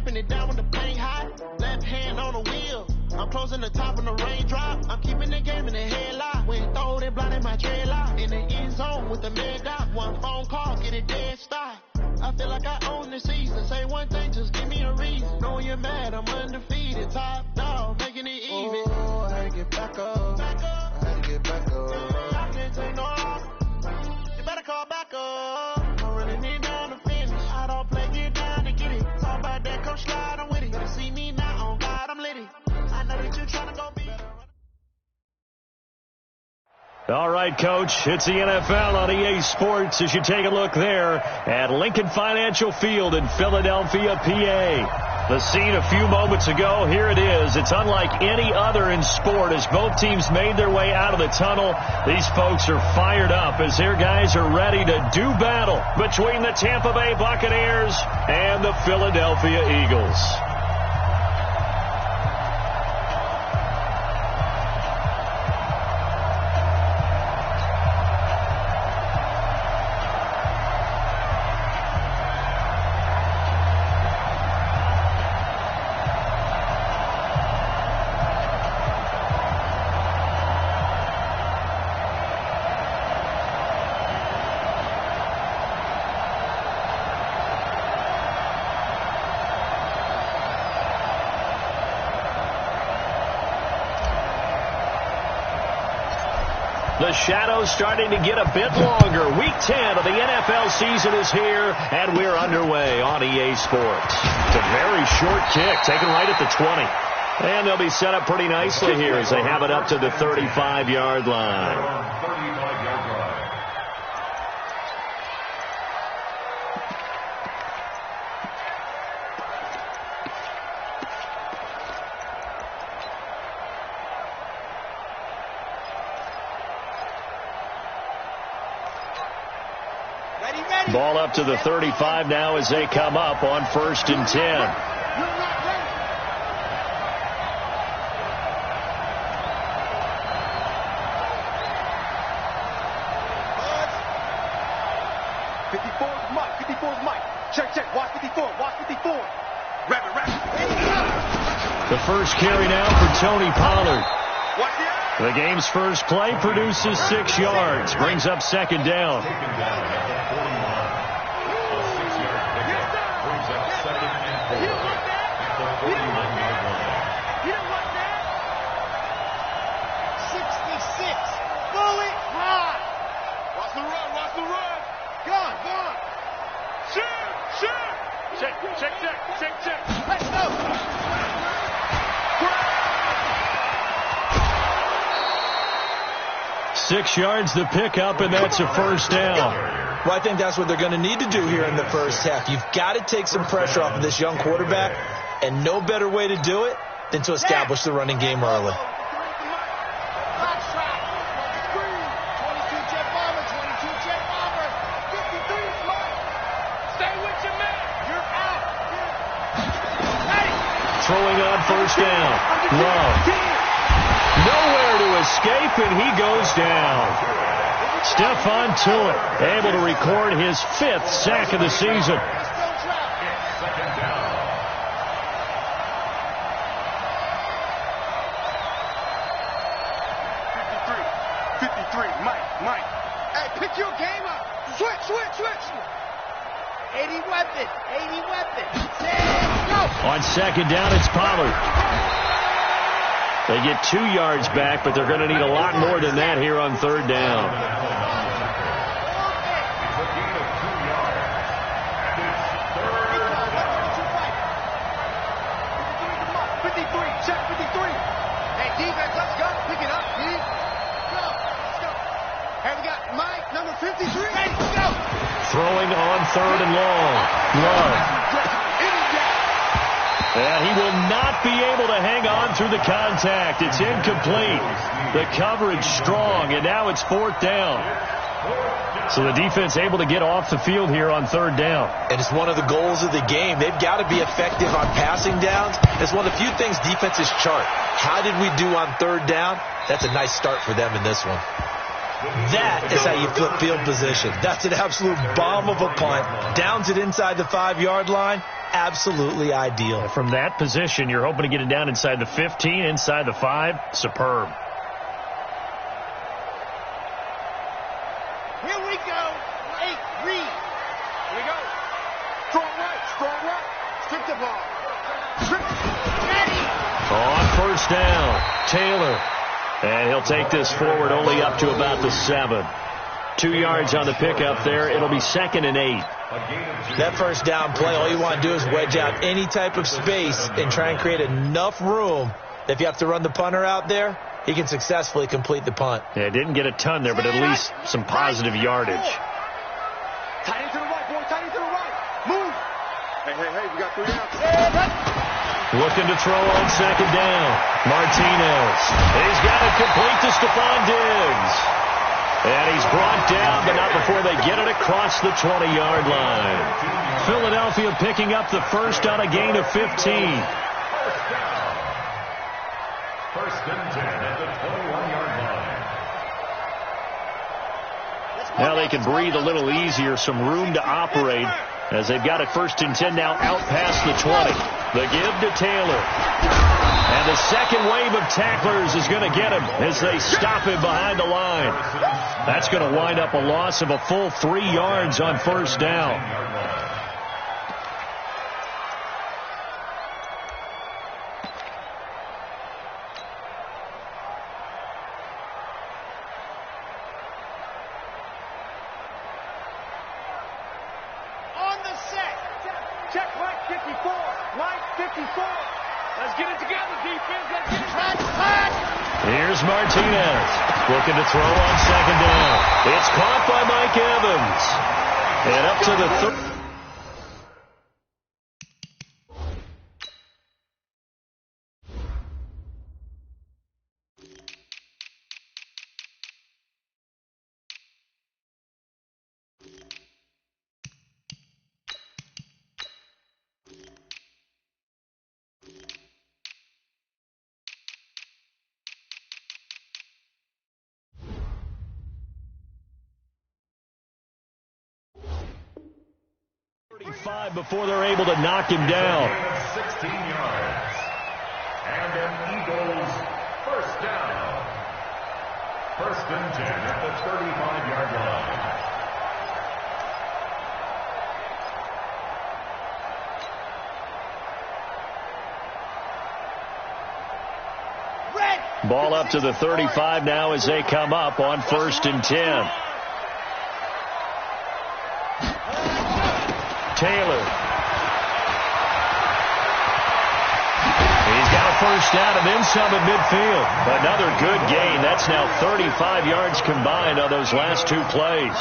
wiping it down when the paint hot. Left hand on the wheel. I'm closing the top when the raindrop. I'm keeping the game in the headlock. When throw it blind in my dreadlock. In the end zone with the mid dot. One phone call, get it dead stop. I feel like I own the season. Say one thing, just give me a reason. Knowing you're mad, I'm undefeated. Top dog, making it even. Oh, I had to get back up. I had to get back up. I can't take no off. You better call back up. Don't really need down to finish. I don't play, get down to get it. Talk about that, come slide, I'm with it. Better see me now, on God, I'm litty. I know that you're trying to go be. All right, Coach, it's the NFL on EA Sports as you take a look there at Lincoln Financial Field in Philadelphia, PA. The scene a few moments ago, here it is. It's unlike any other in sport as both teams made their way out of the tunnel. These folks are fired up as their guys are ready to do battle between the Tampa Bay Buccaneers and the Philadelphia Eagles. The shadow's starting to get a bit longer. Week 10 of the NFL season is here, and we're underway on EA Sports. It's a very short kick, taken right at the 20. And they'll be set up pretty nicely here as they have it up to the 35-yard line. Ball up to the 35 now as they come up on 1st and 10. The first carry now for Tony Pollard. The game's first play produces 6 yards, brings up 2nd down. Check. Let's go. 6 yards the pickup, and that's a 1st down. Well, I think that's what they're going to need to do here in the first half. You've got to take some pressure off of this young quarterback, and no better way to do it than to establish the running game early. Throwing on 1st down. Love. Nowhere to escape, and he goes down. Stephon Tuitt able to record his 5th sack of the season. Mike. Hey, pick your game up. Switch. 80 weapon. Let's go. On 2nd down, it's Pollard. They get 2 yards back, but they're going to need a lot more than that here on 3rd down. Check 53. Hey, defense, let's go. Pick it up, Pete. Let's go. Hey, we got Mike, number 53. Hey, let's go. Throwing on 3rd and long. Love. And he will not be able to hang on through the contact. It's incomplete. The coverage strong, and now it's 4th down. So the defense able to get off the field here on 3rd down. And it's one of the goals of the game. They've got to be effective on passing downs. It's one of the few things defenses chart. How did we do on 3rd down? That's a nice start for them in this one. That is how you flip field position. That's an absolute bomb of a punt. Downs it inside the 5-yard line. absolutely ideal. From that position, you're hoping to get it down inside the 15, inside the 5. Superb. Here we go. 8, read. Here we go. Strong right. Strip the ball. Ready. On first down, Taylor. And he'll take this forward only up to about the 7. 2 yards on the pickup there. It'll be 2nd and 8. That first down play, all you want to do is wedge out any type of space and try and create enough room that if you have to run the punter out there, he can successfully complete the punt. Yeah, didn't get a ton there, but at least some positive yardage. Tight end to the right, boy. Tight end to the right. Move. Hey, we got 3 outs. Looking to throw on 2nd down. Martinez. He's got it complete to Stephon Diggs. And he's brought down, but not before they get it across the 20-yard line. Philadelphia picking up the first on a gain of 15. First and 10 at the 21-yard line. Now they can breathe a little easier, some room to operate as they've got it 1st and 10 now out past the 20. The give to Taylor. And the second wave of tacklers is going to get him as they stop him behind the line. That's going to wind up a loss of a full 3 yards on first down. On the set. Check right 54. Right 54. Let's get it together, defense. Let's get it. Here's Martinez looking to throw on 2nd down. It's caught by Mike Evans. And up to the 3rd. Before they're able to knock him down. 16 yards. And an Eagles first down. 1st and 10 at the 35-yard line. Ball up to the 35 now as they come up on 1st and 10. Taylor. He's got a first down and then some at midfield. Another good gain. That's now 35 yards combined on those last 2 plays.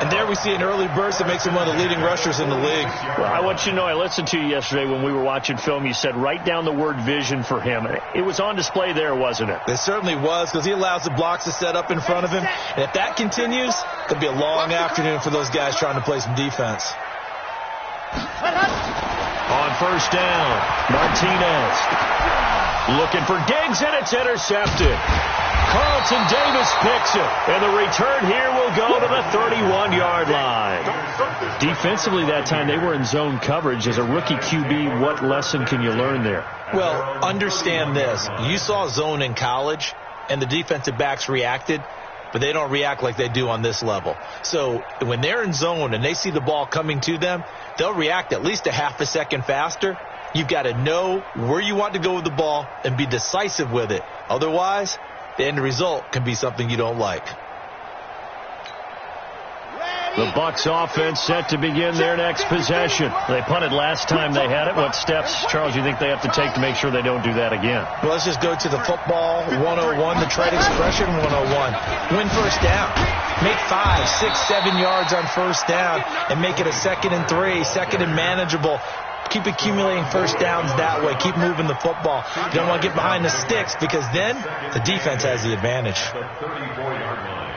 And there we see an early burst that makes him one of the leading rushers in the league. Well, I want you to know, I listened to you yesterday when we were watching film. You said write down the word vision for him. It was on display there, wasn't it? It certainly was, because he allows the blocks to set up in front of him. And if that continues, it'll be a long afternoon for those guys trying to play some defense. On first down, Martinez looking for Diggs, and it's intercepted. Carlton Davis picks it, and the return here will go to the 31-yard line. Defensively that time, they were in zone coverage. As a rookie QB, what lesson can you learn there? Well, understand this. You saw zone in college, and the defensive backs reacted, but they don't react like they do on this level. So when they're in zone and they see the ball coming to them, they'll react at least a half a second faster. You've got to know where you want to go with the ball and be decisive with it. Otherwise, the end result can be something you don't like. The Bucs offense set to begin their next possession. They punted last time they had it. What steps, Charles, you think they have to take to make sure they don't do that again? Well, let's just go to the football 101, the trade expression 101. Win first down. Make 5, 6, 7 yards on first down and make it a 2nd and 3, 2nd and manageable. Keep accumulating first downs that way. Keep moving the football. You don't want to get behind the sticks because then the defense has the advantage. The 34-yard line.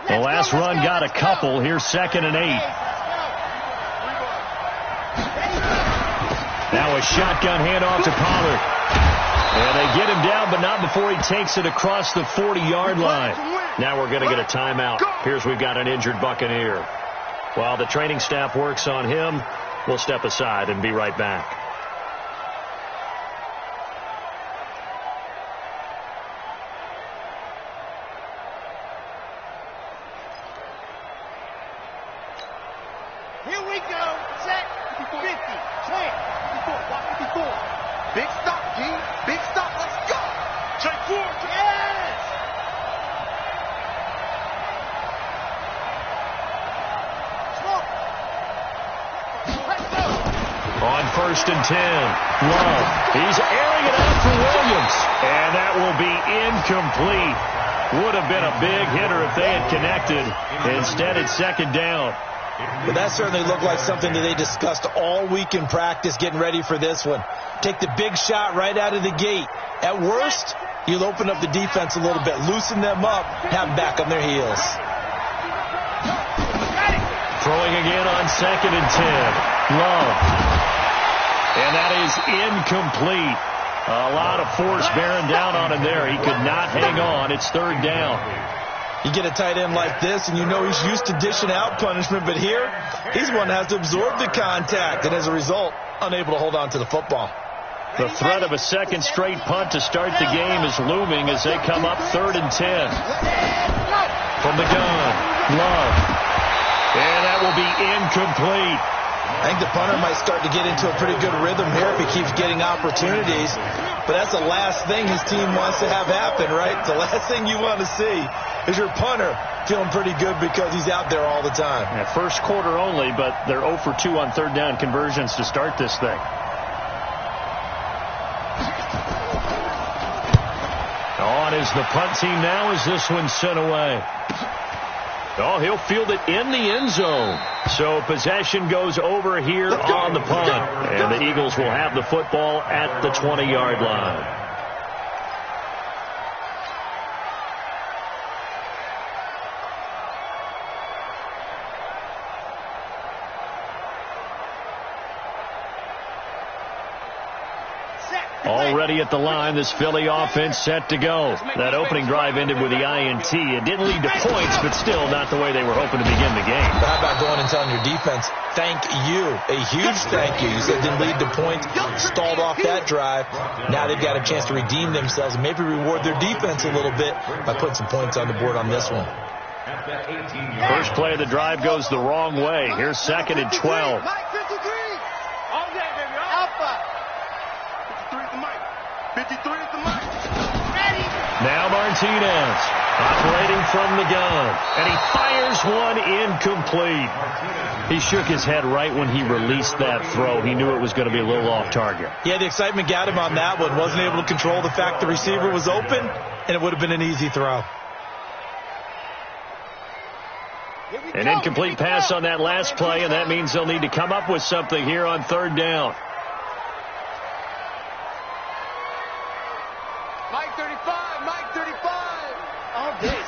The last run got a couple. Here's 2nd and 8. Now a shotgun handoff to Pollard. And they get him down, but not before he takes it across the 40-yard line. Now we're going to get a timeout. Here's we've got an injured Buccaneer. While the training staff works on him, we'll step aside and be right back. Here we go. Set. 50, 20, 54, 54. Big stop, G. Big stop. Let's go. Take 4. Yes. Smoke. Let's go. On 1st and 10. Love. He's airing it out for Williams. And that will be incomplete. Would have been a big hitter if they had connected. Instead, it's 2nd down. But that certainly looked like something that they discussed all week in practice getting ready for this one. Take the big shot right out of the gate. At worst, you'll open up the defense a little bit, loosen them up, have them back on their heels. Throwing again on 2nd and 10. Love. And that is incomplete. A lot of force bearing down on him there. He could not hang on. It's 3rd down. You get a tight end like this, and you know he's used to dishing out punishment, but here, he's one that has to absorb the contact, and as a result, unable to hold on to the football. The threat of a 2nd straight punt to start the game is looming as they come up 3rd and 10. From the gun, Love. And that will be incomplete. I think the punter might start to get into a pretty good rhythm here if he keeps getting opportunities. But that's the last thing his team wants to have happen, right? The last thing you want to see is your punter feeling pretty good because he's out there all the time. Yeah, first quarter only, but they're 0 for 2 on 3rd down conversions to start this thing. On is the punt team now as this one's sent away. Oh, he'll field it in the end zone. So possession goes over here on the punt. And the Eagles will have the football at the 20-yard line. Already at the line, this Philly offense set to go. That opening drive ended with the INT. It didn't lead to points, but still not the way they were hoping to begin the game. But how about going and telling your defense, thank you, a huge thank you. You said it didn't lead to points, stalled off that drive. Now they've got a chance to redeem themselves and maybe reward their defense a little bit by putting some points on the board on this one. First play of the drive goes the wrong way. Here's 2nd and 12. Mike 53. All day, baby. Alpha. 53 is the mic. 53 is the mic. Ready. Now Martinez operating from the gun. And he fires one incomplete. He shook his head right when he released that throw. He knew it was going to be a little off target. Yeah, the excitement got him on that one. Wasn't able to control the fact the receiver was open, and it would have been an easy throw. An incomplete pass on that last play, and that means they'll need to come up with something here on 3rd down. Mike 35. Mike 35. All day.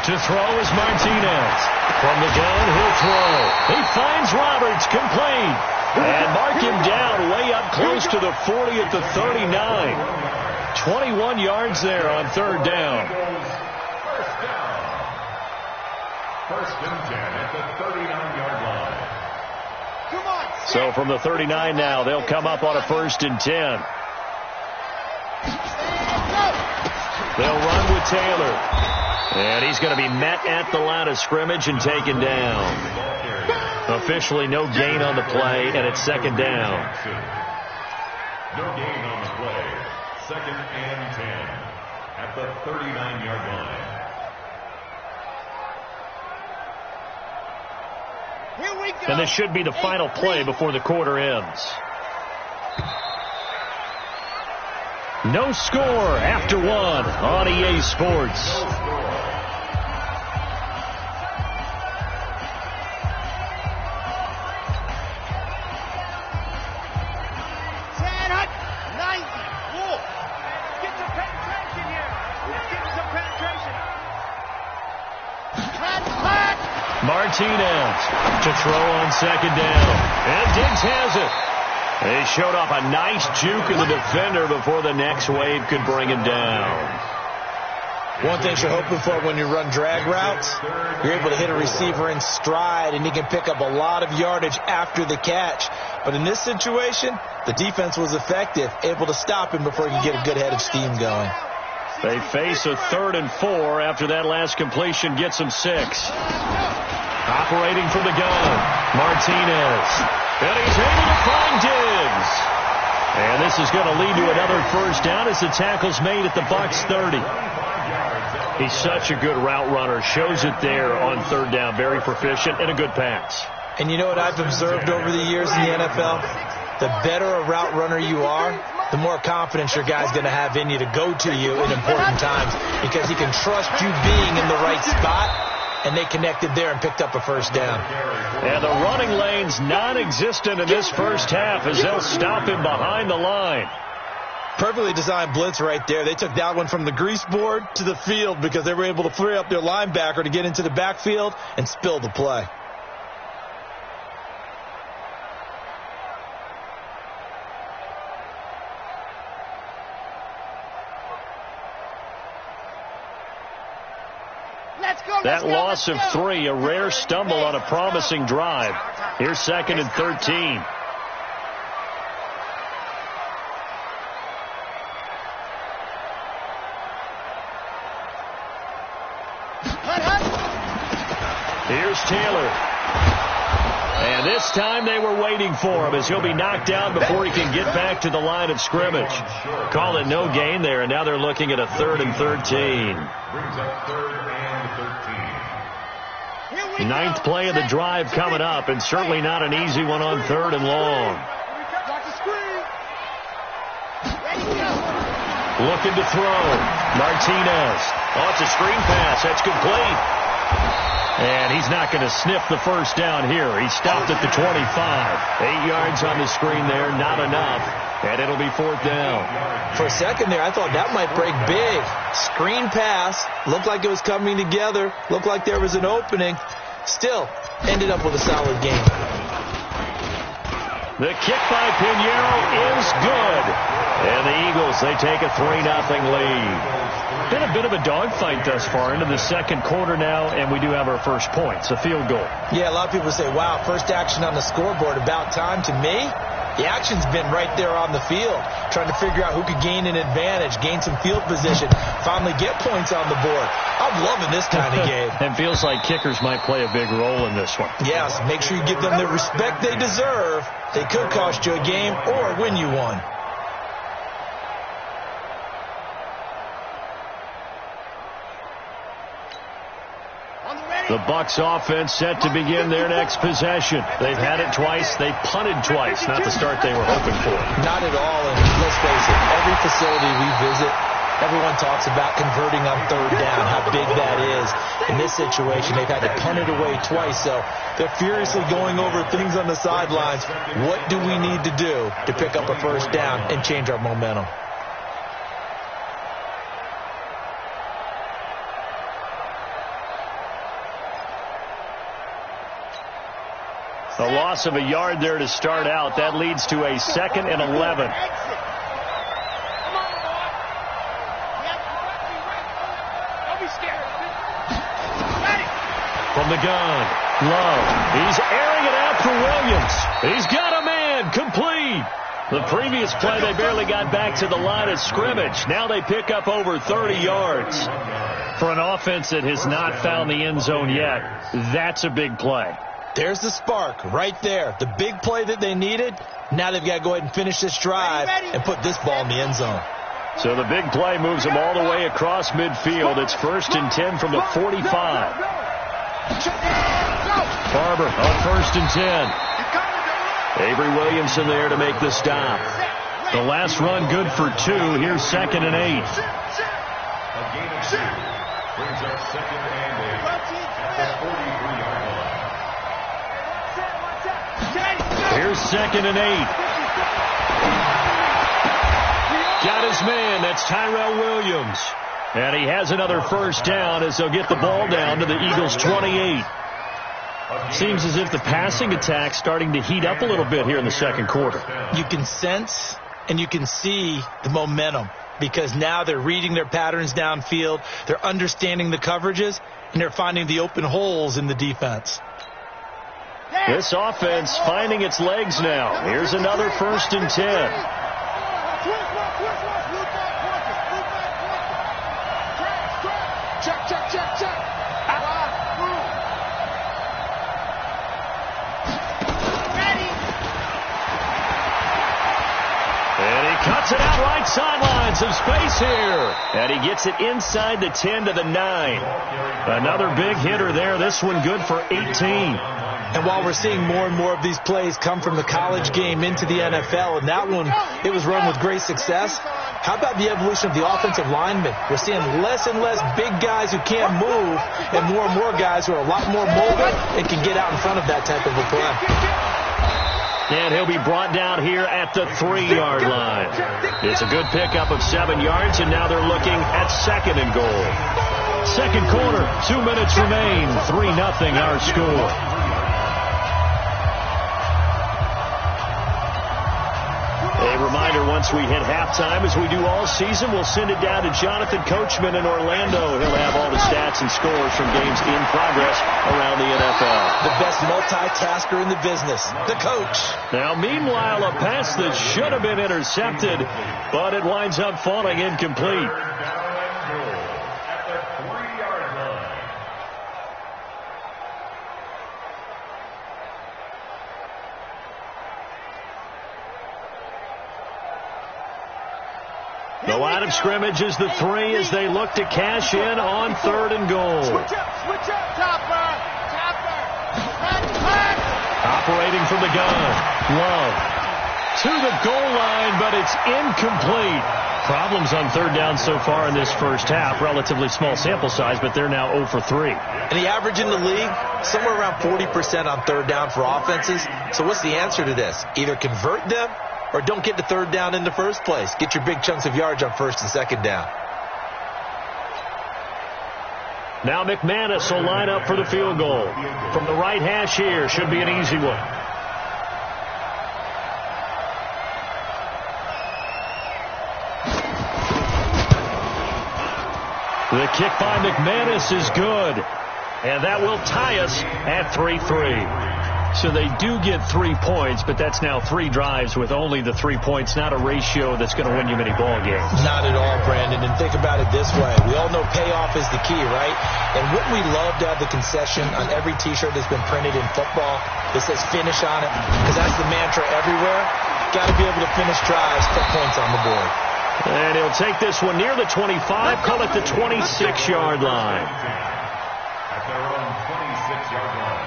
To throw is Martinez. From the gun, he'll throw. He finds Roberts, complete. And mark him down way up close to the 40 at the 39. 21 yards there on 3rd down. First and 10 at the 39-yard line. Come on. So from the 39 now, they'll come up on a 1st and 10. They'll run with Taylor. And he's going to be met at the line of scrimmage and taken down. Officially no gain on the play, and it's 2nd down. No gain on the play. 2nd and 10 at the 39-yard line. Here we go. And this should be the final play before the quarter ends. No score after 1 on EA Sports. Martinez to throw on second down. And Diggs has it. They showed off a nice juke of the defender before the next wave could bring him down. One thing you're hoping for when you run drag routes, you're able to hit a receiver in stride, and he can pick up a lot of yardage after the catch. But in this situation, the defense was effective, able to stop him before he could get a good head of steam going. They face a 3rd and 4 after that last completion gets them 6. Operating from the gun, Martinez. And he's able to find Diggs. And this is going to lead to another first down as the tackle's made at the Bucs 30. He's such a good route runner. Shows it there on 3rd down. Very proficient and a good pass. And you know what I've observed over the years in the NFL? The better a route runner you are, the more confidence your guy's going to have in you to go to you in important times because he can trust you being in the right spot, and they connected there and picked up a first down. And the running lane's non-existent in this first half as they'll stop him behind the line. Perfectly designed blitz right there. They took that one from the grease board to the field because they were able to free up their linebacker to get into the backfield and spill the play. That loss of 3, a rare stumble on a promising drive. Here's 2nd and 13. Here's Taylor. And this time they were waiting for him as he'll be knocked down before he can get back to the line of scrimmage. Call it no gain there, and now they're looking at a 3rd and 13. Brings up 3rd and 13. 9th play of the drive coming up, and certainly not an easy one on 3rd and long. Looking to throw. Martinez. Oh, it's a screen pass. That's complete. And he's not going to sniff the first down here. He stopped at the 25. 8 yards on the screen there, not enough. And it'll be 4th down. For a second there, I thought that might break big. Screen pass. Looked like it was coming together. Looked like there was an opening. Still, ended up with a solid game. The kick by Pinheiro is good. And the Eagles, they take a 3-0 lead. Been a bit of a dogfight thus far into the second quarter now, and we do have our first points, a field goal. Yeah, a lot of people say, wow, first action on the scoreboard, about time. To me, the action's been right there on the field, trying to figure out who could gain an advantage, gain some field position, finally get points on the board. I'm loving this kind of game. And feels like kickers might play a big role in this one. Yes, make sure you give them the respect they deserve. They could cost you a game or win you one. The Bucs offense set to begin their next possession. They've had it twice. They punted twice. Not the start they were hoping for. Not at all. And let's face it, every facility we visit, everyone talks about converting on 3rd down, how big that is. In this situation, they've had to punt it away twice. So they're furiously going over things on the sidelines. What do we need to do to pick up a first down and change our momentum? A loss of a yard there to start out. That leads to a 2nd and 11. From the gun, Love. He's airing it out for Williams. He's got a man, complete. The previous play, they barely got back to the line of scrimmage. Now they pick up over 30 yards. For an offense that has not found the end zone yet, that's a big play. There's the spark right there. The big play that they needed. Now they've got to go ahead and finish this drive and put this ball in the end zone. So the big play moves them all the way across midfield. It's 1st and 10 from the 45. Barber on 1st and 10. Avery Williamson there to make the stop. The last run good for 2. Here's 2nd and 8. A gain of 2 brings up 2nd and 8 at the 43-yard line. Here's 2nd and 8. Got his man. That's Tyrell Williams. And he has another first down as they'll get the ball down to the Eagles' 28. Seems as if the passing attack's starting to heat up a little bit here in the second quarter. You can sense and you can see the momentum because now they're reading their patterns downfield, they're understanding the coverages, and they're finding the open holes in the defense. This offense finding its legs now. Here's another 1st and 10. Cuts it out right sideline. Some space here. And he gets it inside the 10 to the 9. Another big hitter there. This one good for 18. And while we're seeing more and more of these plays come from the college game into the NFL, and that one, it was run with great success, how about the evolution of the offensive linemen? We're seeing less and less big guys who can't move and more guys who are a lot more mobile and can get out in front of that type of a play. And he'll be brought down here at the 3-yard line. It's a good pickup of 7 yards, and now they're looking at 2nd and goal. Second quarter, 2 minutes remain, 3-0 our score. A reminder, once we hit halftime, as we do all season, we'll send it down to Jonathan Coachman in Orlando. He'll have all the stats and scores from games in progress around the NFL. The best multitasker in the business, the coach. Now, meanwhile, a pass that should have been intercepted, but it winds up falling incomplete. The line of scrimmage is the 3 as they look to cash in on 3rd and goal. Switch up, Topper. Operating from the gun. Love to the goal line, but it's incomplete. Problems on 3rd down so far in this first half. Relatively small sample size, but they're now 0 for 3. And the average in the league, somewhere around 40% on 3rd down for offenses. So what's the answer to this? Either convert them or don't get to 3rd down in the first place. Get your big chunks of yards on 1st and 2nd down. Now McManus will line up for the field goal. From the right hash here, should be an easy one. The kick by McManus is good. And that will tie us at 3-3. So they do get 3 points, but that's now 3 drives with only the 3 points, not a ratio that's going to win you many ball games. Not at all, Brandon. And think about it this way. We all know payoff is the key, right? And wouldn't we love to have the concession on every T-shirt that's been printed in football that says finish on it? Because that's the mantra everywhere. Got to be able to finish drives, put points on the board. And he'll take this one near the 25, call it the 26-yard line. At their own 26-yard line.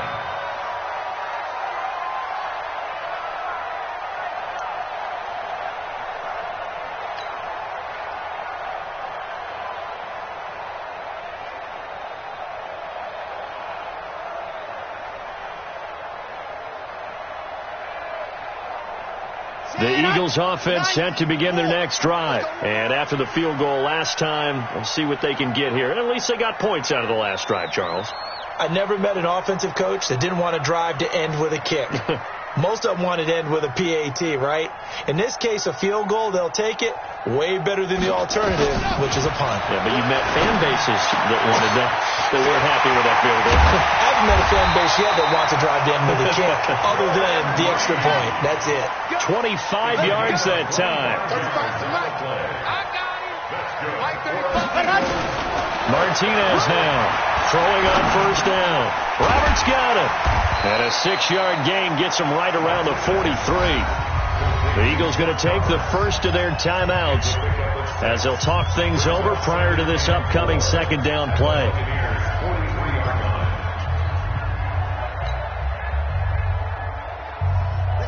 The Eagles offense set to begin their next drive. And after the field goal last time, we'll see what they can get here. And at least they got points out of the last drive, Charles. I never met an offensive coach that didn't want to drive to end with a kick. Most of them wanted to end with a PAT, right? In this case, a field goal, they'll take it. Way better than the alternative, which is a punt. Yeah, but you've met fan bases that wanted that, that weren't happy with that field goal. I haven't met a fan base yet that wants to drive to end with a kick, other than the extra point. That's it. 25 yards that time. Martinez now throwing on 1st down. Roberts got it. And a 6-yard gain gets him right around the 43. The Eagles going to take the first of their timeouts as they'll talk things over prior to this upcoming 2nd down play.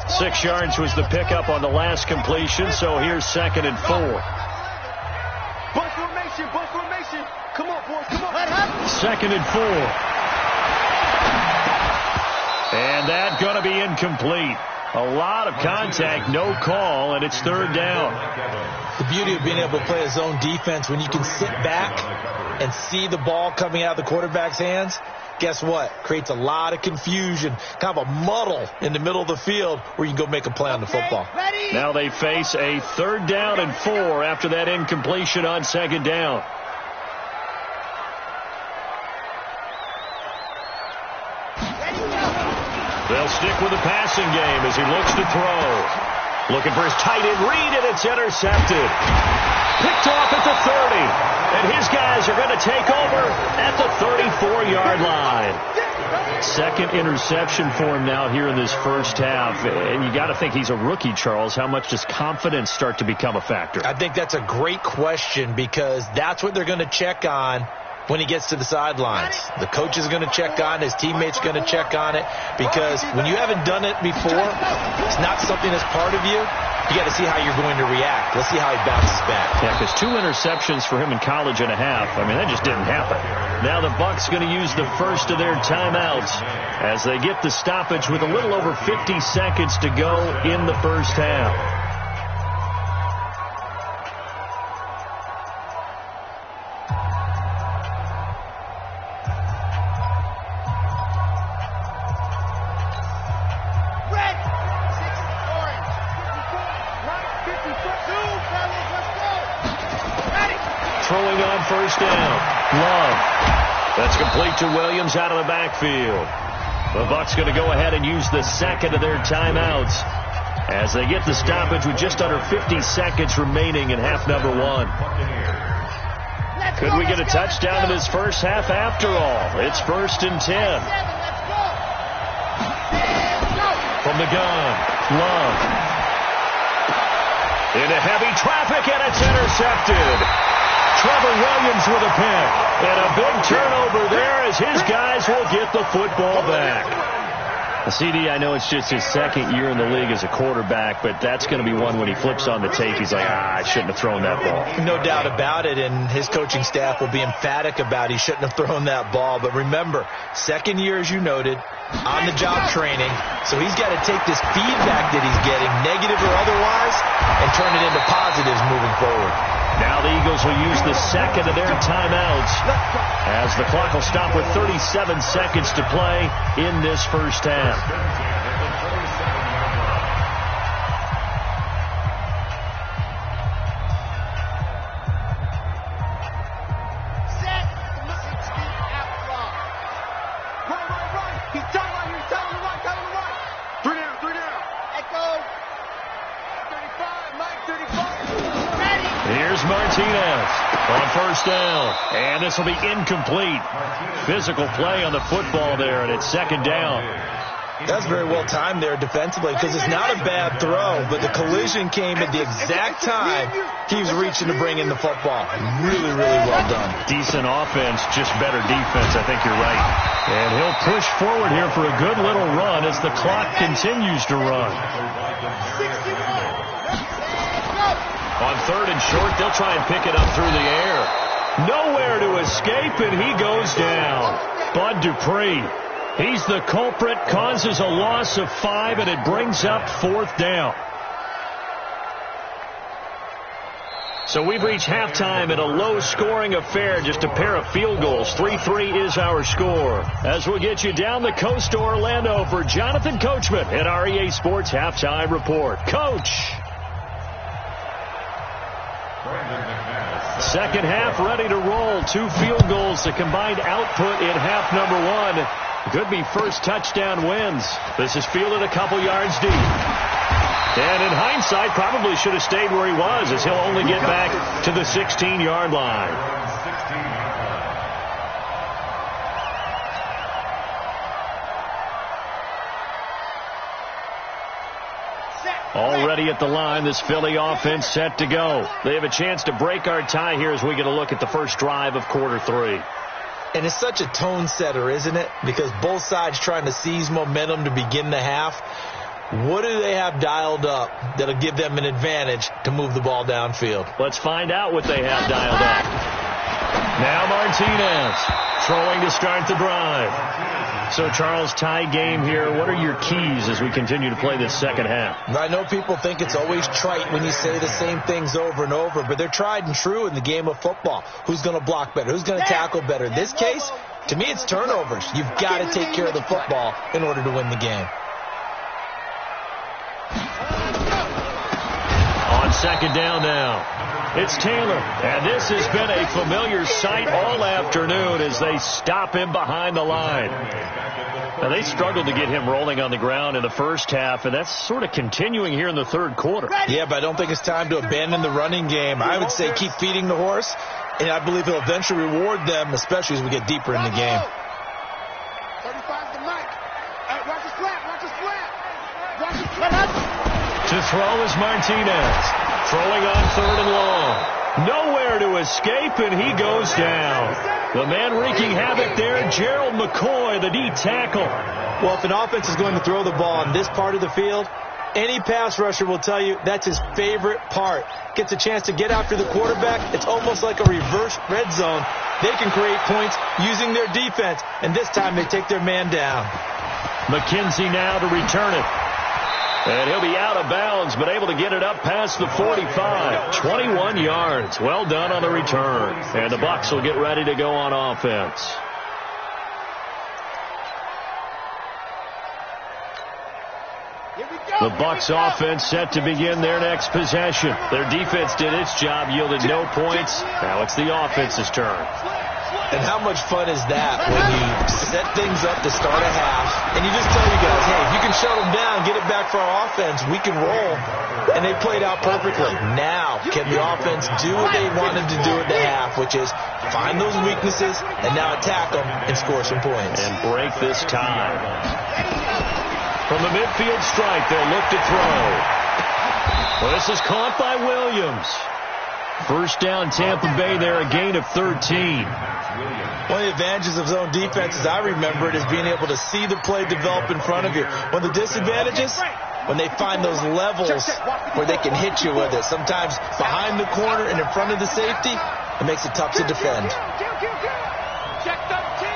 Six yards was the pickup on the last completion, so here's 2nd and 4. Ball formation. Come on, boys, come on. 2nd and 4. And that's going to be incomplete. A lot of contact, no call, and it's 3rd down. The beauty of being able to play a zone defense when you can sit back and see the ball coming out of the quarterback's hands, guess what? Creates a lot of confusion, kind of a muddle in the middle of the field where you can go make a play on the football. Now they face a 3rd down and 4 after that incompletion on 2nd down. They'll stick with the passing game as he looks to throw. Looking for his tight end read, and it's intercepted. Picked off at the 30. And his guys are going to take over at the 34-yard line. 2nd interception for him now here in this first half. And you got to think he's a rookie, Charles. How much does confidence start to become a factor? I think that's a great question because that's what they're going to check on when he gets to the sidelines. The coach is going to check on it. His teammates are going to check on it because when you haven't done it before, it's not something that's part of you. You got to see how you're going to react. Let's see how he bounces back. Yeah, because 2 interceptions for him in college and a half. I mean, that just didn't happen. Now the Bucs going to use the first of their timeouts as they get the stoppage with a little over 50 seconds to go in the first half. Throwing on first down. Love. That's complete to Williams out of the backfield. The Bucs going to go ahead and use the 2nd of their timeouts as they get the stoppage with just under 50 seconds remaining in half number 1. Could we get a touchdown in this first half after all? It's 1st and 10. From the gun. Love. Into heavy traffic, and it's intercepted. Trevor Williams with a pick. And a big turnover there as his guys will get the football back. CD, I know it's just his 2nd year in the league as a quarterback, but that's going to be one when he flips on the tape. He's like, I shouldn't have thrown that ball. No doubt about it, and his coaching staff will be emphatic about he shouldn't have thrown that ball. But remember, 2nd year, as you noted, on-the-job training, so he's got to take this feedback that he's getting, negative or otherwise, and turn it into positives moving forward. Now the Eagles will use the 2nd of their timeouts as the clock will stop with 37 seconds to play in this first half. Martinez on first down, and this will be incomplete. Physical play on the football there, and it's 2nd down. That's very well timed there defensively because it's not a bad throw, but the collision came at the exact time he was reaching to bring in the football. Really, really well done. Decent offense, just better defense. I think you're right. And he'll push forward here for a good little run as the clock continues to run. On 3rd and short, they'll try and pick it up through the air. Nowhere to escape, and he goes down. Bud Dupree, he's the culprit, causes a loss of 5, and it brings up 4th down. So we've reached halftime in a low-scoring affair, just a pair of field goals. 3-3 is our score. As we'll get you down the coast to Orlando for Jonathan Coachman at our EA Sports Halftime Report. Coach. 2nd half ready to roll. 2 field goals, the combined output in half number 1. Could be first touchdown wins. This is fielded a couple yards deep. And in hindsight, probably should have stayed where he was as he'll only get back to the 16-yard line. Already at the line, this Philly offense set to go. They have a chance to break our tie here as we get a look at the first drive of quarter 3. And it's such a tone setter, isn't it? Because both sides trying to seize momentum to begin the half. What do they have dialed up that'll give them an advantage to move the ball downfield? Let's find out what they have dialed up. Now Martinez throwing to start the drive. So, Charles, tie game here. What are your keys as we continue to play this second half? I know people think it's always trite when you say the same things over and over, but they're tried and true in the game of football. Who's going to block better? Who's going to tackle better? In this case, To me, it's turnovers. You've got to take care of the football in order to win the game. On second down now, it's Taylor. And this has been a familiar sight all afternoon as they stop him behind the line. Now, they struggled to get him rolling on the ground in the first half, and that's sort of continuing here in the third quarter. Yeah, but I don't think it's time to abandon the running game. I would say keep feeding the horse, and I believe he'll eventually reward them, especially as we get deeper in the game. 35 to Mike. Watch his flat. Watch his flat. Watch his flat. To throw is Martinez. Throwing on third and long. Nowhere to escape, and he goes down. The man wreaking havoc there, Gerald McCoy, the D tackle. Well, if an offense is going to throw the ball on this part of the field, any pass rusher will tell you that's his favorite part. Gets a chance to get after the quarterback. It's almost like a reverse red zone. They can create points using their defense, and this time they take their man down. McKenzie now to return it. And he'll be out of bounds, but able to get it up past the 45. 21 yards. Well done on the return. And the Bucs will get ready to go on offense. The Bucs offense set to begin their next possession. Their defense did its job, yielded no points. Now it's the offense's turn. And how much fun is that when you set things up to start a half and you just tell you guys, hey, if you can shut them down, get it back for our offense, we can roll. And they played out perfectly. Now, can the offense do what they wanted to do at the half, which is find those weaknesses and now attack them and score some points. And break this tie. From the midfield stripe, they'll look to throw. Well, this is caught by Williams. First down, Tampa Bay there, a gain of 13. One of the advantages of zone defense, as I remember it, is being able to see the play develop in front of you. One of the disadvantages, when they find those levels where they can hit you with it. Sometimes behind the corner and in front of the safety, it makes it tough to defend. Check 13.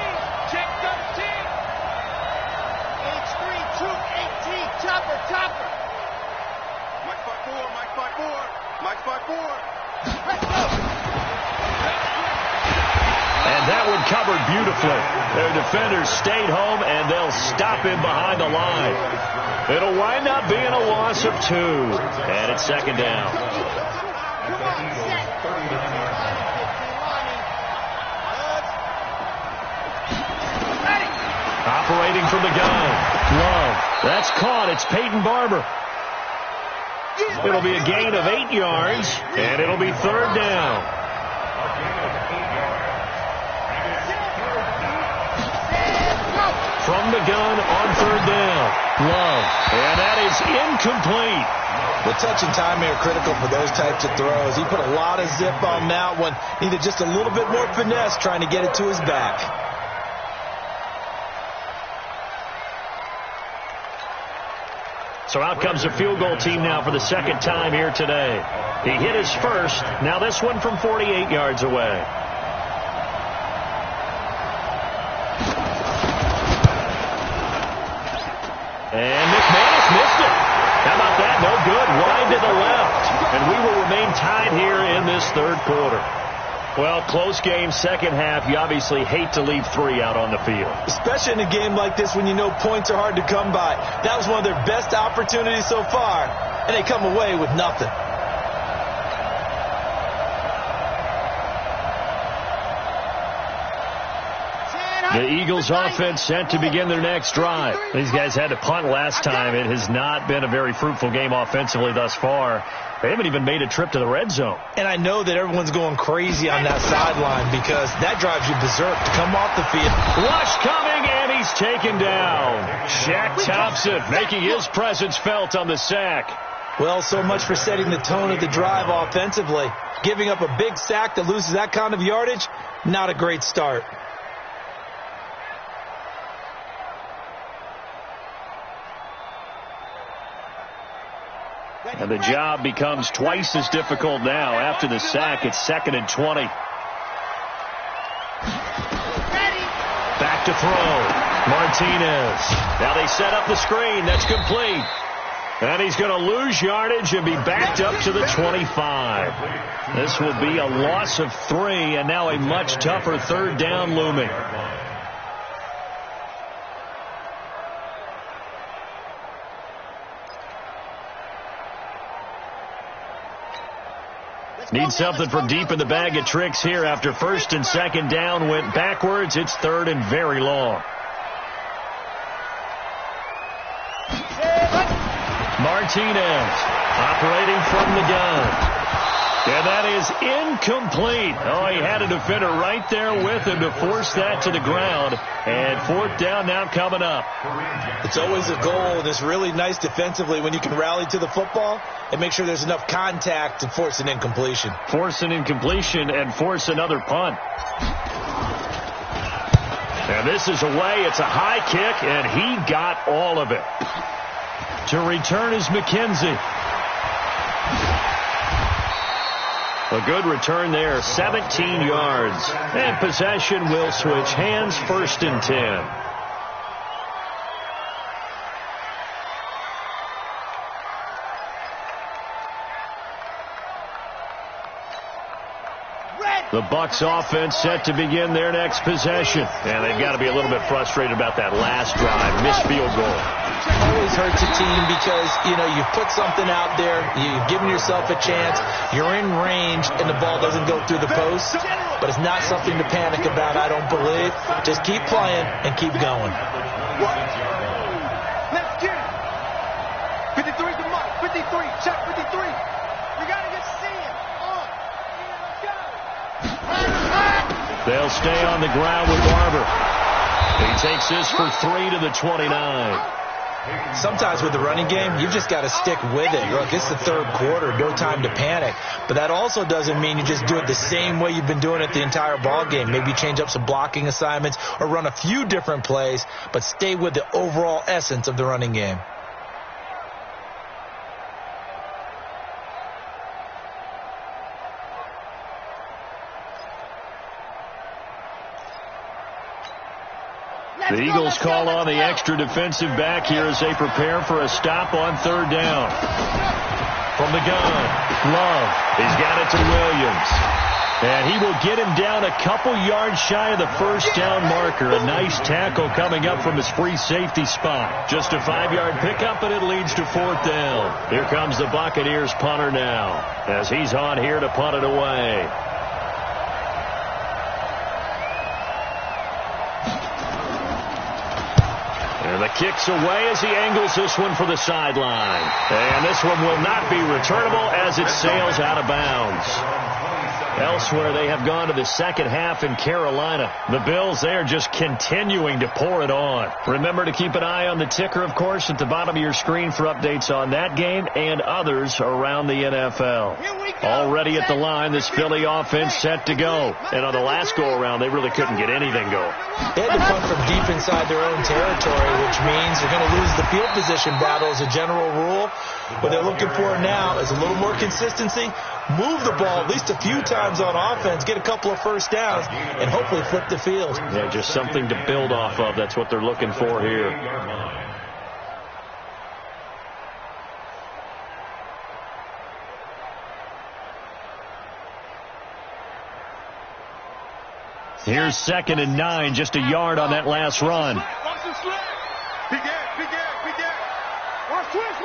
Check 13. H3, troop 18. Chopper. Mike 5-4. Mike 5-4. Mike 5-4. Let's go. And that one covered beautifully. Their defenders stayed home, and they'll stop him behind the line. It'll wind up being a loss of 2. And it's second down. Operating from the gun. Love. That's caught. It's Peyton Barber. It'll be a gain of 8 yards, and it'll be third down. From the gun on third down. Love. And that is incomplete. The touch and timing are critical for those types of throws. He put a lot of zip on that one. Needed just a little bit more finesse trying to get it to his back. So out comes a field goal team now for the second time here today. He hit his first. Now this one from 48 yards away. And McManus missed it. How about that? No good. Wide to the left. And we will remain tied here in this third quarter. Well, close game, second half. You obviously hate to leave 3 out on the field. Especially in a game like this when you know points are hard to come by. That was one of their best opportunities so far, and they come away with nothing. The Eagles offense set to begin their next drive. These guys had to punt last time. It has not been a very fruitful game offensively thus far. They haven't even made a trip to the red zone. And I know that everyone's going crazy on that sideline because that drives you berserk to come off the field. Rush coming, and he's taken down. Shaq Thompson making his presence felt on the sack. Well, so much for setting the tone of the drive offensively. Giving up a big sack that loses that kind of yardage, not a great start. And the job becomes twice as difficult now. After the sack, it's 2nd and 20. Back to throw. Martinez. Now they set up the screen. That's complete. And he's going to lose yardage and be backed up to the 25. This will be a loss of 3, and now a much tougher third down looming. Need something from deep in the bag of tricks here after first and second down went backwards. It's third and very long. Martinez operating from the gun. And that is incomplete. Oh, he had a defender right there with him to force that to the ground. And fourth down now coming up. It's always a goal, and it's really nice defensively when you can rally to the football and make sure there's enough contact to force an incompletion. Force an incompletion and force another punt. And this is away. It's a high kick, and he got all of it. To return is McKenzie. A good return there, 17 yards. And possession will switch hands, first and 10. The Bucs offense set to begin their next possession. And they've got to be a little bit frustrated about that last drive. Missed field goal. Always hurts a team because, you've put something out there. You've given yourself a chance. You're in range, and the ball doesn't go through the post. But it's not something to panic about, I don't believe. Just keep playing and keep going. Let's get it. 53 is the mark. 53. Check 53. We got to get Sin on. Let's go. They'll stay on the ground with Barber. He takes this for 3 to the 29. Sometimes with the running game, you've just got to stick with it. Look, it's the third quarter, no time to panic. But that also doesn't mean you just do it the same way you've been doing it the entire ball game. Maybe change up some blocking assignments or run a few different plays, but stay with the overall essence of the running game. The Eagles call on the extra defensive back here as they prepare for a stop on third down. From the gun, Love. He's got it to Williams. And he will get him down a couple yards shy of the first down marker. A nice tackle coming up from his free safety spot. Just a 5-yard pickup, and it leads to fourth down. Here comes the Buccaneers punter now as he's on here to punt it away. And the kick's away as he angles this one for the sideline. And this one will not be returnable as it sails out of bounds. Elsewhere, they have gone to the second half in Carolina. The Bills, they are just continuing to pour it on. Remember to keep an eye on the ticker, of course, at the bottom of your screen for updates on that game and others around the NFL. Already at the line, this Philly offense set to go. And on the last go-around, they really couldn't get anything going. They had to punt from deep inside their own territory, which means they're going to lose the field position battle as a general rule. What they're looking for now is a little more consistency, move the ball at least a few times on offense, get a couple of first downs, and hopefully flip the field. Yeah, just something to build off of. That's what they're looking for here. Here's 2nd and 9, just a yard on that last run. Watch the slip. Big gap. Watch twist.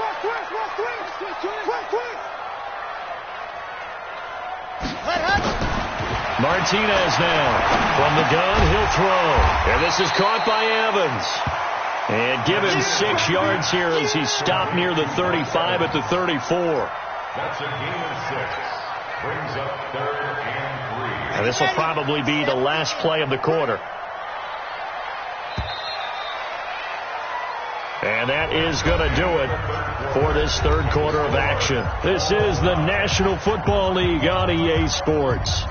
Martinez now. From the gun, he'll throw. And this is caught by Evans. And give him 6 yards here as he's stopped near the 35 at the 34. That's a gain of 6. Brings up 3rd and 3. And this will probably be the last play of the quarter. And that is going to do it for this third quarter of action. This is the National Football League on EA Sports.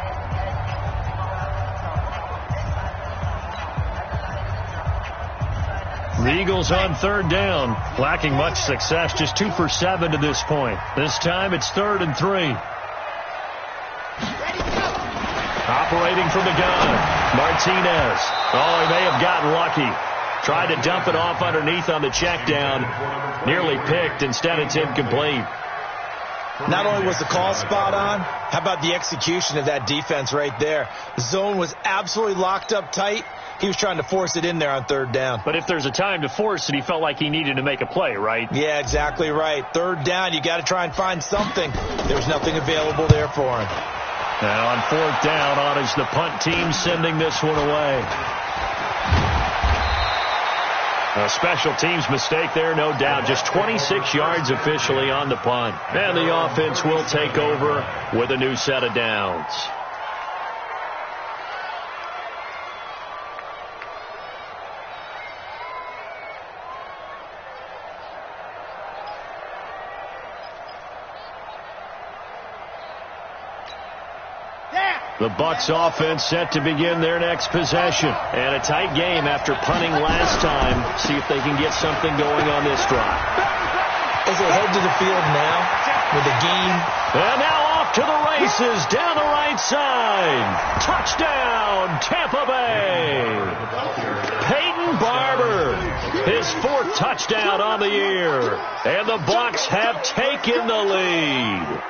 The Eagles on third down, lacking much success, just 2 for 7 to this point. This time it's 3rd and 3. Operating from the gun, Martinez. Oh, he may have gotten lucky. Tried to dump it off underneath on the check down. Nearly picked. Instead, it's incomplete. Not only was the call spot on, how about the execution of that defense right there? The zone was absolutely locked up tight. He was trying to force it in there on third down. But if there's a time to force it, he felt like he needed to make a play, right? Yeah, exactly right. Third down, you got to try and find something. There's nothing available there for him. Now on fourth down, on is the punt team sending this one away. A special teams mistake there, no doubt. Just 26 yards officially on the punt. And the offense will take over with a new set of downs. The Bucs offense set to begin their next possession. And a tight game after punting last time. See if they can get something going on this drive. As they head to the field now with a gain. And now off to the races down the right side. Touchdown, Tampa Bay. Peyton Barber, his fourth touchdown on the year. And the Bucs have taken the lead.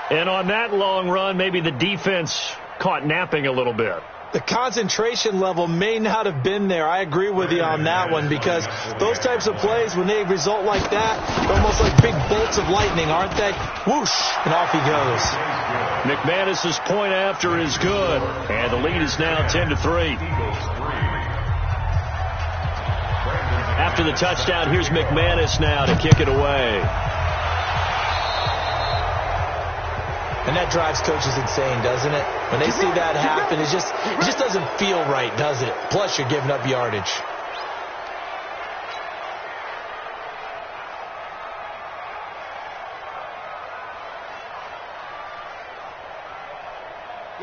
And on that long run, maybe the defense caught napping a little bit. The concentration level may not have been there. I agree with you on that one, because those types of plays, when they result like that, they're almost like big bolts of lightning, aren't they? Whoosh, and off he goes. McManus's point after is good, and the lead is now 10-3. After the touchdown, here's McManus now to kick it away. And that drives coaches insane, doesn't it? When they see that happen, it just doesn't feel right, does it? Plus, you're giving up yardage.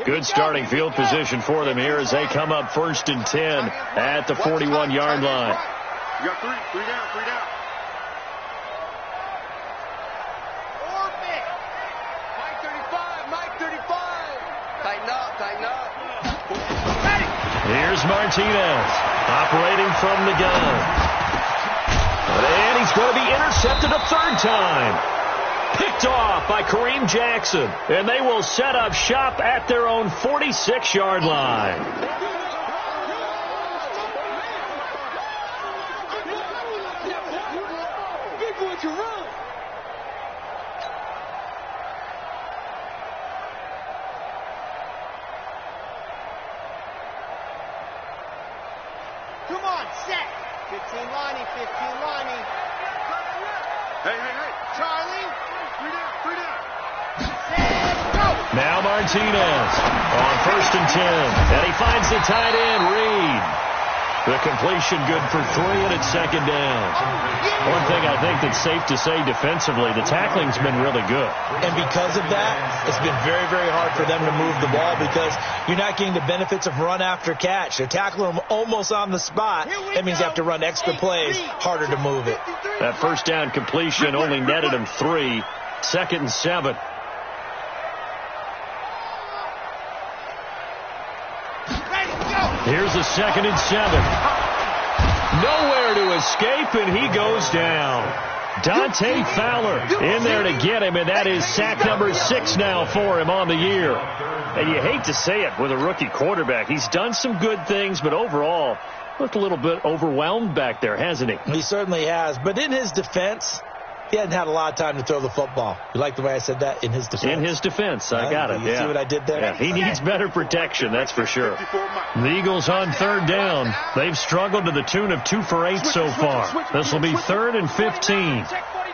Good starting field position for them here as they come up 1st and 10 at the 41-yard line. You got three down. Tighten up. Here's Martinez operating from the gun. And he's going to be intercepted a third time. Picked off by Kareem Jackson. And they will set up shop at their own 46-yard line. Come on, set. 15 Lonnie. Hey. Charlie. Three down. Set, go. Now Martinez on 1st and 10. And he finds the tight end, Reed. The completion good for 3, and it's 2nd down. One thing I think that's safe to say defensively, the tackling's been really good. And because of that, it's been very, very hard for them to move the ball, because you're not getting the benefits of run after catch. They're tackling them almost on the spot. That means you have to run extra plays, harder to move it. That first down completion only netted him 3. 2nd and 7. Here's a 2nd and 7. Nowhere to escape, and he goes down. Dante Fowler in there to get him, and that is sack number 6 now for him on the year. And you hate to say it with a rookie quarterback. He's done some good things, but overall, looked a little bit overwhelmed back there, hasn't he? He certainly has. But in his defense, he hadn't had a lot of time to throw the football. You like the way I said that? In his defense. In his defense. I got it. You see what I did there? Yeah, he needs better protection, that's for sure. The Eagles on 3rd down. They've struggled to the tune of 2 for 8 so far. This will be 3rd and 15. Check 49.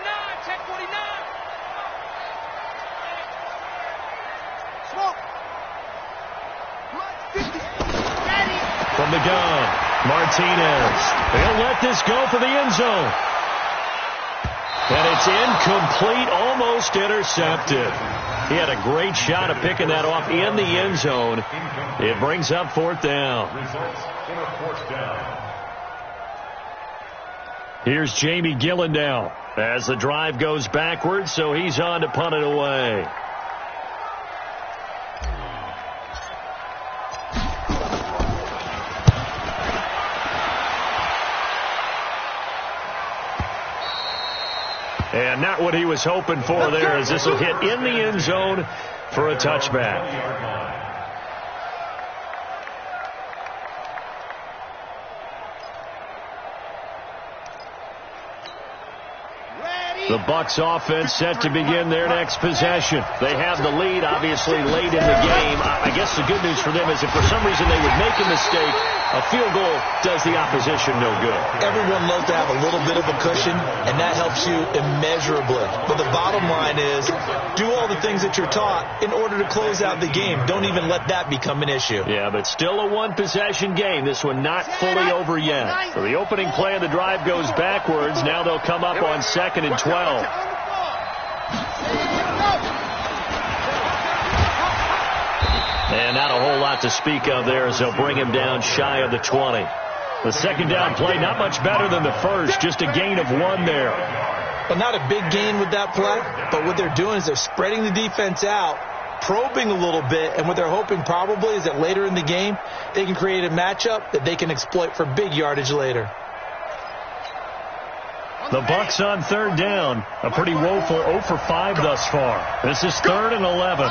Smoke. From the gun, Martinez. He'll let this go for the end zone. And it's incomplete, almost intercepted. He had a great shot of picking that off in the end zone. It brings up 4th down. Results in a 4th down. Here's Jamie Gillen now as the drive goes backwards, so he's on to punt it away. And not what he was hoping for there, as this will hit in the end zone for a touchback. The Bucs offense set to begin their next possession. They have the lead, obviously, late in the game. I guess the good news for them is if for some reason they would make a mistake, a field goal does the opposition no good. Everyone loves to have a little bit of a cushion, and that helps you immeasurably. But the bottom line is do all the things that you're taught in order to close out the game. Don't even let that become an issue. Yeah, but still a one-possession game. This one not fully over yet. So the opening play of the drive goes backwards. Now they'll come up on 2nd and 12. And not a whole lot to speak of there as they'll bring him down shy of the 20. The second down play, not much better than the first, just a gain of 1 there. Well, not a big gain with that play, but what they're doing is they're spreading the defense out, probing a little bit, and what they're hoping probably is that later in the game, they can create a matchup that they can exploit for big yardage later. The Bucs on 3rd down. A pretty woeful 0 for 5 thus far. This is 3rd and 11.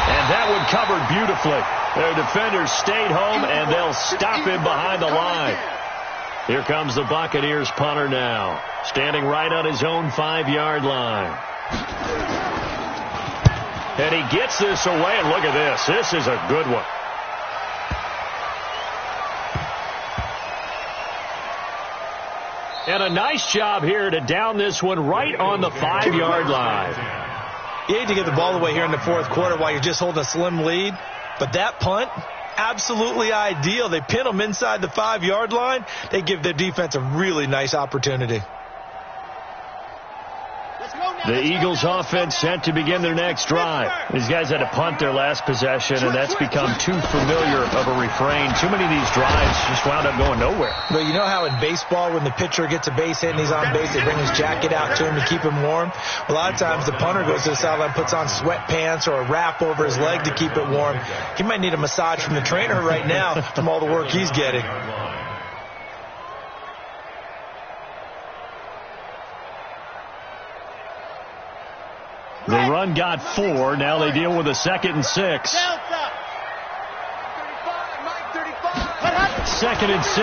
And that one covered beautifully. Their defenders stayed home, and they'll stop him behind the line. Here comes the Buccaneers punter now, standing right on his own 5-yard line. And he gets this away, and look at this. This is a good one. And a nice job here to down this one right on the 5-yard line. You hate to get the ball away here in the 4th quarter while you're just holding a slim lead, but that punt, absolutely ideal. They pin them inside the 5-yard line. They give their defense a really nice opportunity. The Eagles offense set to begin their next drive. These guys had to punt their last possession, and that's become too familiar of a refrain. Too many of these drives just wound up going nowhere. But you know how in baseball when the pitcher gets a base hit and he's on base, they bring his jacket out to him to keep him warm? A lot of times the punter goes to the sideline, puts on sweatpants or a wrap over his leg to keep it warm. He might need a massage from the trainer right now from all the work he's getting. The run got 4. Now they deal with a 2nd and 6. 2nd and 6.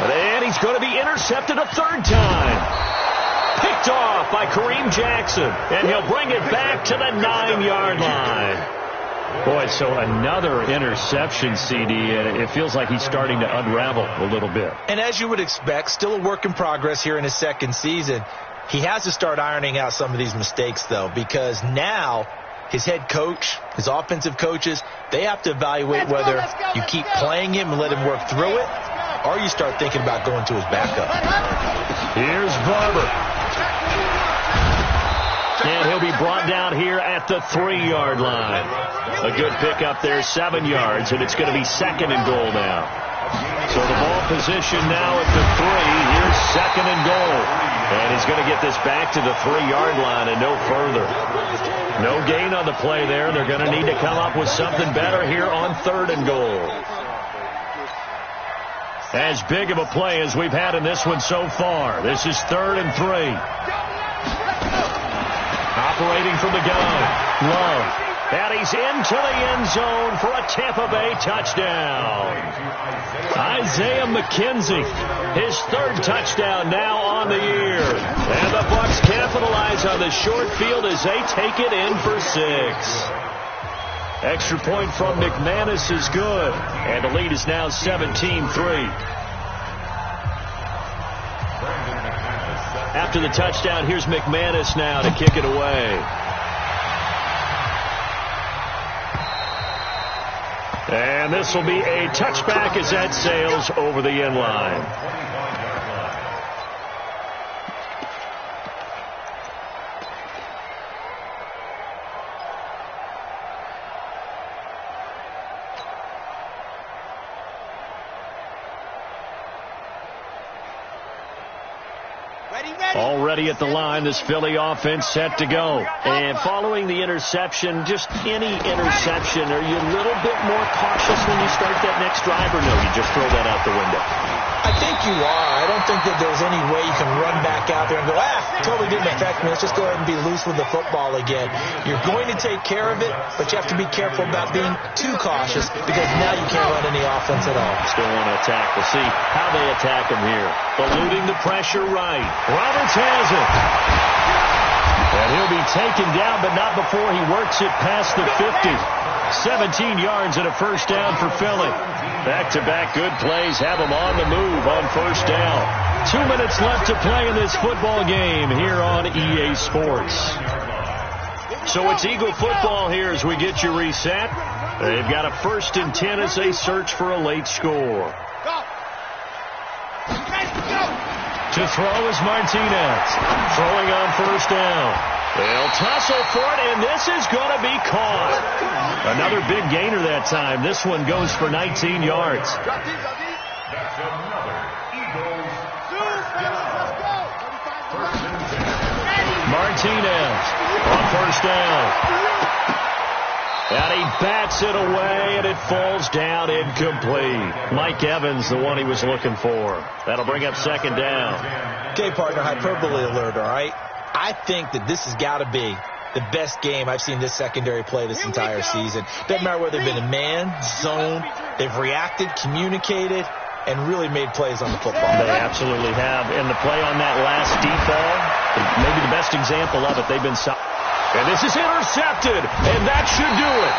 And he's going to be intercepted a 3rd time. Picked off by Kareem Jackson. And he'll bring it back to the 9-yard line. Boy, so another interception, CD, and it feels like he's starting to unravel a little bit. And as you would expect, still a work in progress here in his 2nd season. He has to start ironing out some of these mistakes, though, because now his head coach, his offensive coaches, they have to evaluate whether you keep playing him and let him work through it, or you start thinking about going to his backup. Here's Barber. And he'll be brought down here at the 3-yard line. A good pickup there, 7 yards, and it's going to be 2nd and goal now. So the ball position now at the 3. Here's 2nd and goal. And he's going to get this back to the 3-yard line and no further. No gain on the play there. They're going to need to come up with something better here on 3rd and goal. As big of a play as we've had in this one so far. This is 3rd and 3. Operating from the gun. Love. And he's into the end zone for a Tampa Bay touchdown. Isaiah McKenzie, his 3rd touchdown now on the year. And the Bucs capitalize on the short field as they take it in for 6. Extra point from McManus is good. And the lead is now 17-3. After the touchdown, here's McManus now to kick it away. And this will be a touchback as that sails over the end line. Already at the line, this Philly offense set to go. And following the interception, just any interception, are you a little bit more cautious when you start that next drive, or no, you just throw that out the window? I think you are. I don't think that there's any way you can run back out there and go, totally didn't affect me. Let's just go ahead and be loose with the football again. You're going to take care of it, but you have to be careful about being too cautious because now you can't run any offense at all. Still want to attack. We'll see how they attack him here. Eluding the pressure right. Roberts has it. And he'll be taken down, but not before he works it past the 50. 17 yards and a first down for Philly. Back-to-back good plays have them on the move on first down. 2 minutes left to play in this football game here on EA Sports. So it's Eagle football here as we get you reset. They've got a 1st and 10 as they search for a late score. To throw is Martinez. Throwing on first down. They'll tussle for it, and this is going to be caught. Another big gainer that time. This one goes for 19 yards. That's another Eagles Martinez on first down. And he bats it away, and it falls down incomplete. Mike Evans, the one he was looking for. That'll bring up 2nd down. Okay, partner, hyperbole alert, all right? I think that this has got to be the best game I've seen this secondary play this entire season. Doesn't matter whether they've been in man, zone, they've reacted, communicated, and really made plays on the football. They absolutely have. And the play on that last default, maybe the best example of it, they've been solid. And this is intercepted, and that should do it.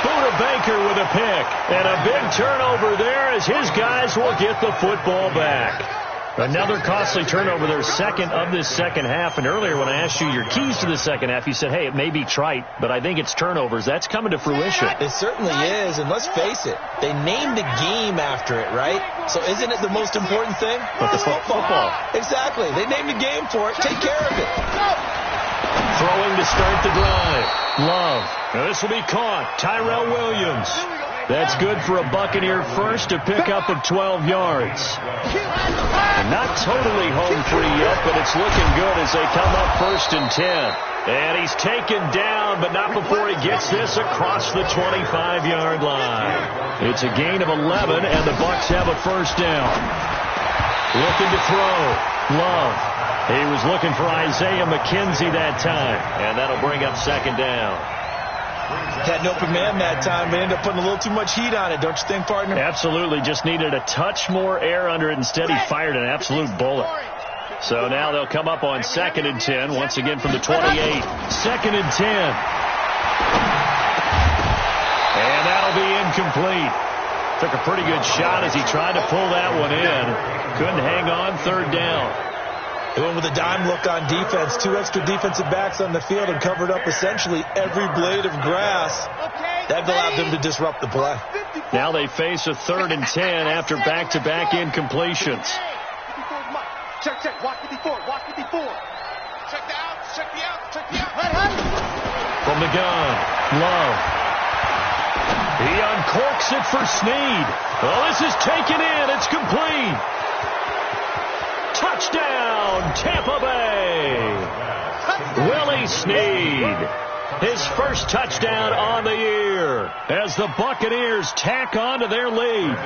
Buda Baker with a pick, and a big turnover there as his guys will get the football back. Another costly turnover, their second of this second half. And earlier when I asked you your keys to the second half, you said, hey, it may be trite, but I think it's turnovers. That's coming to fruition. It certainly is, and let's face it, they named the game after it, right? So isn't it the most important thing? But the football. Exactly. They named the game for it. Take care of it. Throwing to start the drive. Love. Now this will be caught. Tyrell Williams. That's good for a Buccaneer first to pick up at 12 yards. Not totally home free yet, but it's looking good as they come up 1st and 10. And he's taken down, but not before he gets this across the 25-yard line. It's a gain of 11, and the Bucs have a first down. Looking to throw. Love. He was looking for Isaiah McKenzie that time, and that'll bring up 2nd down. Had an open man that time, but ended up putting a little too much heat on it, don't you think, partner? Absolutely. Just needed a touch more air under it. Instead, he fired an absolute bullet. So now they'll come up on 2nd and 10, once again from the 28. 2nd and 10. And that'll be incomplete. Took a pretty good shot as he tried to pull that one in. Couldn't hang on, 3rd down. They went with a dime look on defense. 2 extra defensive backs on the field and covered up essentially every blade of grass. That allowed them to disrupt the play. Now they face a 3rd and 10 after back-to-back incompletions. Check. Watch 54. Check the out. From the gun, Love. He uncorks it for Snead. Oh, this is taken in. It's complete. Touchdown, Tampa Bay. Willie Snead. His first touchdown on the year as the Buccaneers tack on to their lead.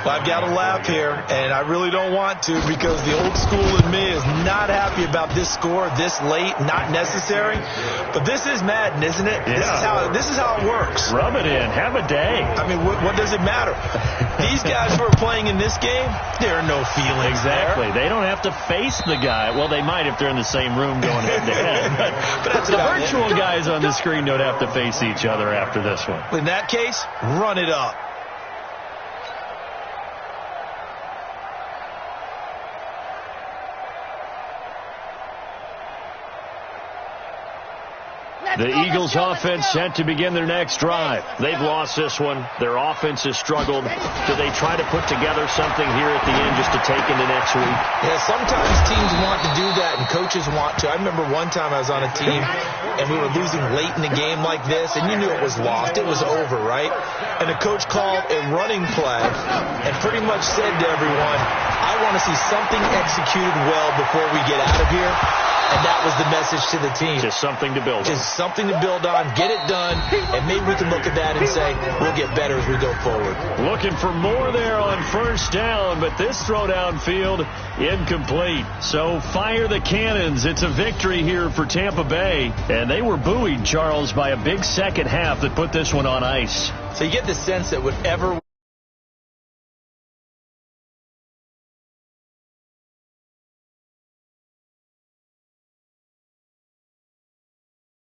Well, I've got to laugh here, and I really don't want to because the old school in me is not happy about this score this late, not necessary. But this is Madden, isn't it? Yeah. This is how it works. Rub it in. Have a day. I mean, what does it matter? These guys who are playing in this game, there are no feelings Exactly. there. They don't have to face the guy. Well, they might if they're in the same room going head-to-head. But that's the about virtual it. guys on the screen don't have to face each other after this one. In that case, run it up. The Eagles offense set to begin their next drive. They've lost this one. Their offense has struggled. Do they try to put together something here at the end just to take into next week? Yeah, sometimes teams want to do that, and coaches want to. I remember one time I was on a team, and we were losing late in the game like this, and you knew it was lost. It was over, right? And the coach called a running play and pretty much said to everyone, I want to see something executed well before we get out of here. And that was the message to the team. Just something to build on. Just something to build on, get it done, and maybe we can look at that and say we'll get better as we go forward. Looking for more there on first down, but this throw downfield incomplete. So fire the cannons. It's a victory here for Tampa Bay. And they were buoyed, Charles, by a big second half that put this one on ice. So you get the sense that whatever